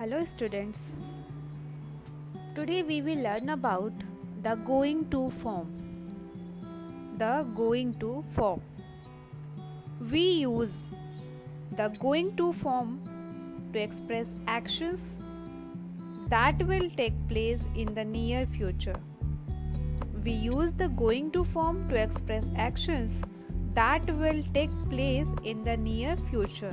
Hello students. Today we will learn about the going to form. The going to form. We use the going to form to express actions that will take place in the near future. We use the going to form to express actions that will take place in the near future.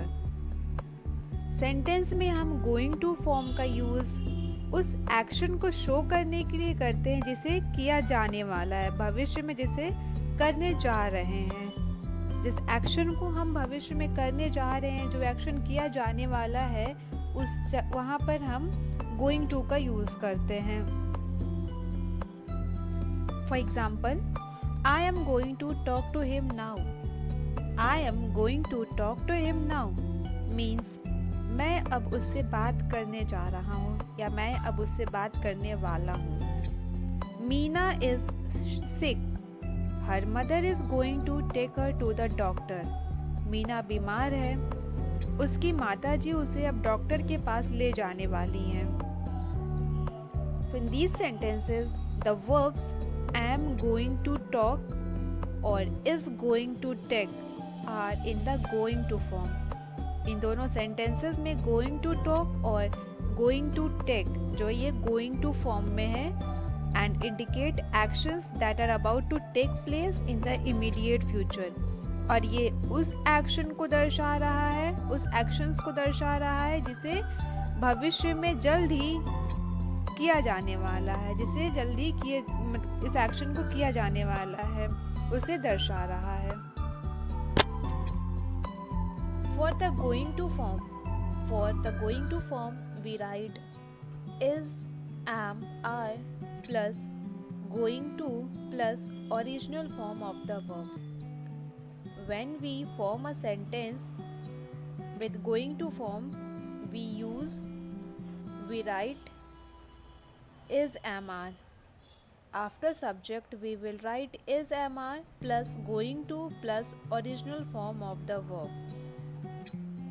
Sentence में हम going to form का use उस action को show करने के लिए करते हैं जिसे किया जाने वाला है, भविष्य में जिसे करने जा रहे हैं। जिस एक्शन को हम भविष्य में करने जा रहे हैं, जो एक्शन किया जाने वाला है, वहाँ पर हम गोइंग टू का यूज़ करते हैं। For example, I'm going to talk to him now. I'm going to talk to him now means मैं अब उससे बात करने जा रहा हूँ या मैं अब उससे बात करने वाला हूँ। Meena is sick. Her mother is going to take her to the doctor. Meena बीमार है, उसकी माताजी उसे अब डॉक्टर के पास ले जाने वाली हैं। So in these sentences the verbs am going to talk और is going to take are in the going to form. इन दोनों सेंटेंसेस में गोइंग टू टॉक और गोइंग टू टेक जो ये गोइंग टू फॉर्म में है and indicate actions that are about to take place in the immediate future. और ये उस एक्शन को दर्शा रहा है, उस एक्शंस को दर्शा रहा है जिसे भविष्य में जल्द ही किया जाने वाला है, जिसे जल्दी किए इस एक्शन को किया जाने वाला है, उसे दर्शा रहा है। For the going to form, we write is, am, are plus going to plus original form of the verb. When we form a sentence with going to form, we write is, am, are. After subject, we will write is, am, are plus going to plus original form of the verb.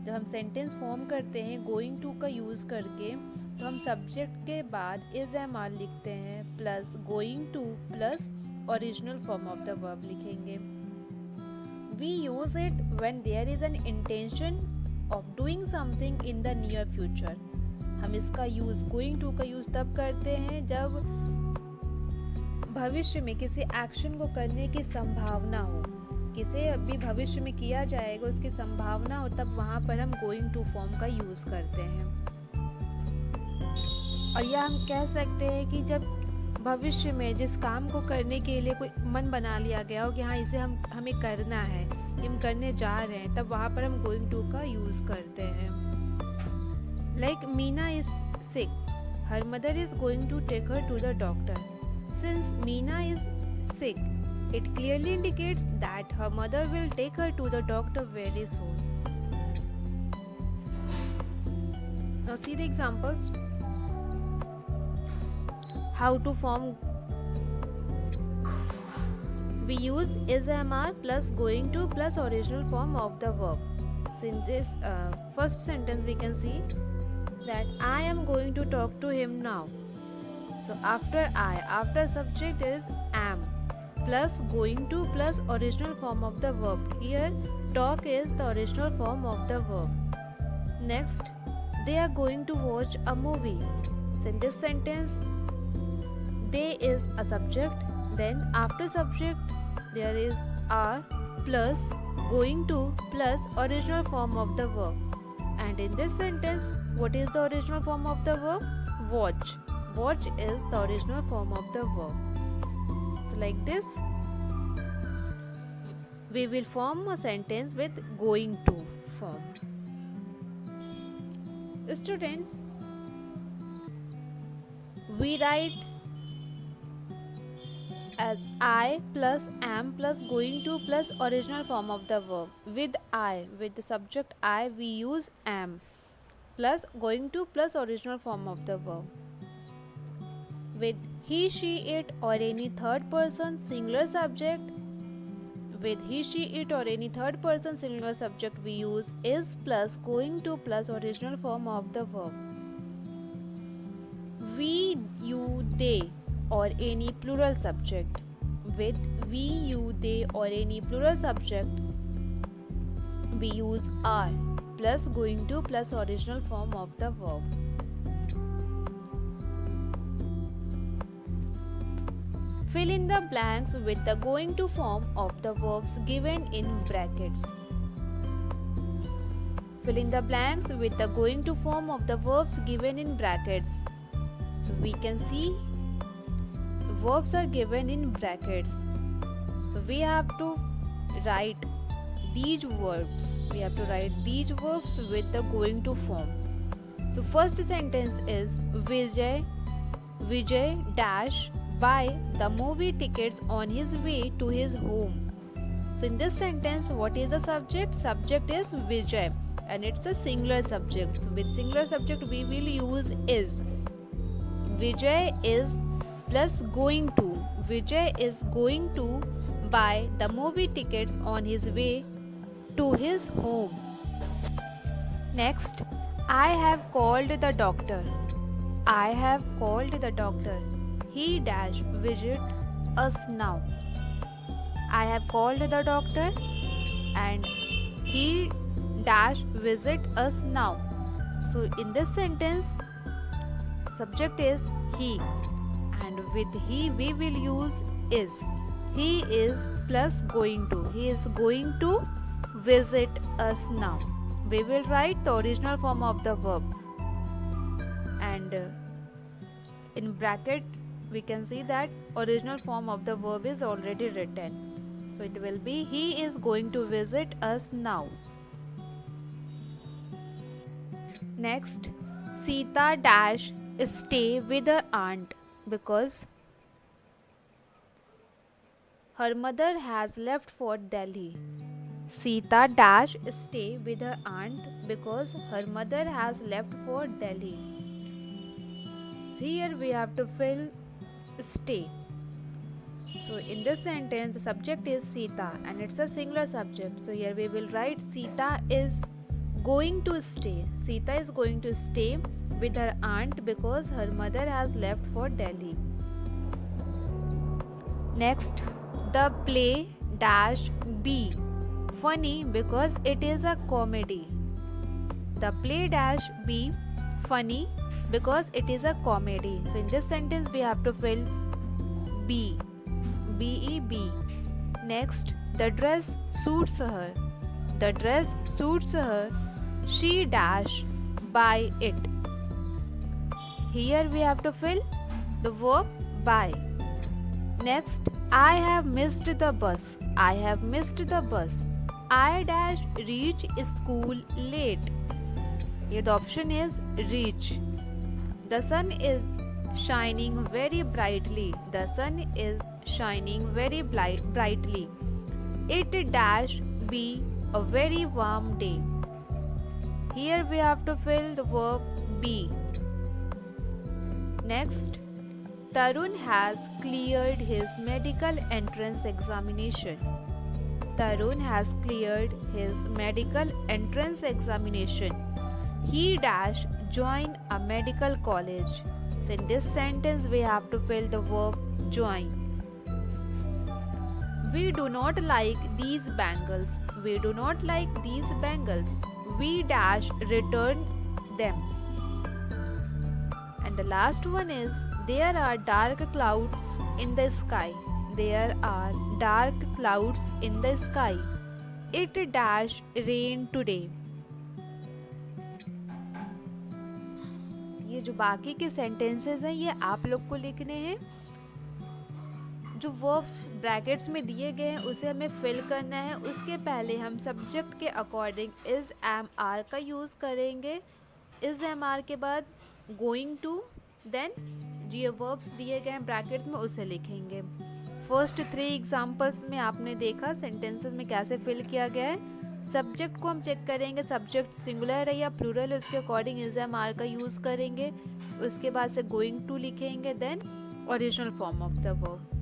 जब हम sentence form करते हैं going to का use करके, तो हम subject के बाद इज, एम, आर लिखते हैं plus going to plus original form of the verb लिखेंगे। We use it when there is an intention of doing something in the near future. हम इसका यूज़ गोइंग टू का use तब करते हैं जब भविष्य में किसी एक्शन को करने की संभावना हो, किसे अभी भविष्य में किया जाएगा उसकी संभावना हो, तब वहाँ पर हम गोइंग टू फॉर्म का यूज़ करते हैं। और यह हम कह सकते हैं कि जब भविष्य में जिस काम को करने के लिए कोई मन बना लिया गया हो कि हाँ इसे हमें करना है, हम करने जा रहे हैं, तब वहाँ पर हम गोइंग टू का यूज़ करते हैं। Like Meena is sick, her mother is going to take her to the doctor. Since Meena is sick, it clearly indicates that her mother will take her to the doctor very soon. Now see the examples. How to form. We use is, am, are plus going to plus original form of the verb. So in this first sentence we can see that I am going to talk to him now. So after after subject is am plus going to plus original form of the verb. Here talk is the original form of the verb. Next, they are going to watch a movie. So in this sentence they is a subject, then after subject there is are plus going to plus original form of the verb. And in this sentence what is the original form of the verb? Watch. Watch is the original form of the verb. So like this we will form a sentence with going to form. Students, we write as I plus am plus going to plus original form of the verb. With I, with the subject I, we use am plus going to plus original form of the verb. With he, she, it or any third person singular subject, with he, she, it or any third person singular subject, we use is plus going to plus original form of the verb. we, you, they or any plural subject. With we, you, they or any plural subject, we use are plus going to plus original form of the verb. Fill in the blanks with the going to form of the verbs given in brackets. Fill in the blanks with the going to form of the verbs given in brackets. So we can see verbs are given in brackets. So we have to write these verbs. We have to write these verbs with the going to form. So first sentence is Vijay dash buy the movie tickets on his way to his home. So in this sentence, what is the subject? Subject is Vijay and it's a singular subject. So with singular subject we will use is. Vijay is plus going to. Vijay is going to buy the movie tickets on his way to his home. Next, I have called the doctor. I have called the doctor. He dash visit us now. I have called the doctor and he dash visit us now. So in this sentence, subject is he and with he we will use is. He is plus going to. He is going to visit us now. We will write the original form of the verb and in bracket we can see that original form of the verb is already written. So it will be he is going to visit us now. Next, Sita dash stay with her aunt because her mother has left for Delhi. Sita dash stay with her aunt because her mother has left for Delhi. So here we have to fill stay. So in this sentence the subject is Sita and it's a singular subject. So here we will write Sita is going to stay. Sita is going to stay with her aunt because her mother has left for Delhi. Next, the play dash be funny because it is a comedy. The play dash be funny because it is a comedy. So in this sentence we have to fill be. B-E-B. Next, the dress suits her. The dress suits her. She dash buy it. Here we have to fill the verb buy. Next, I have missed the bus. I have missed the bus. I dash reach school late. Here the option is reach. The sun is shining very brightly. The sun is shining very brightly. It dash be a very warm day. Here we have to fill the verb be. Next, Tarun has cleared his medical entrance examination. Tarun has cleared his medical entrance examination. He dash join a medical college. So in this sentence we have to fill the verb join. We do not like these bangles. We do not like these bangles. We dash return them. And the last one is there are dark clouds in the sky. There are dark clouds in the sky. It dash rain today. ये जो बाकी के sentences हैं ये आप लोग को लिखने हैं. जो वर्ब्स ब्रैकेट्स में दिए गए हैं उसे हमें फिल करना है. उसके पहले हम सब्जेक्ट के अकॉर्डिंग इज एम आर का यूज़ करेंगे. इज एम आर के बाद गोइंग टू, देन ये वर्ब्स दिए गए हैं ब्रैकेट्स में उसे लिखेंगे. फर्स्ट 3 एग्जांपल्स में आपने देखा सेंटेंसेस में कैसे फिल किया गया है. सब्जेक्ट को हम चेक करेंगे, सब्जेक्ट सिंगुलर है या प्लूरल है, उसके अकॉर्डिंग इज एम आर का यूज़ करेंगे. उसके बाद से गोइंग टू लिखेंगे, then original form of the verb.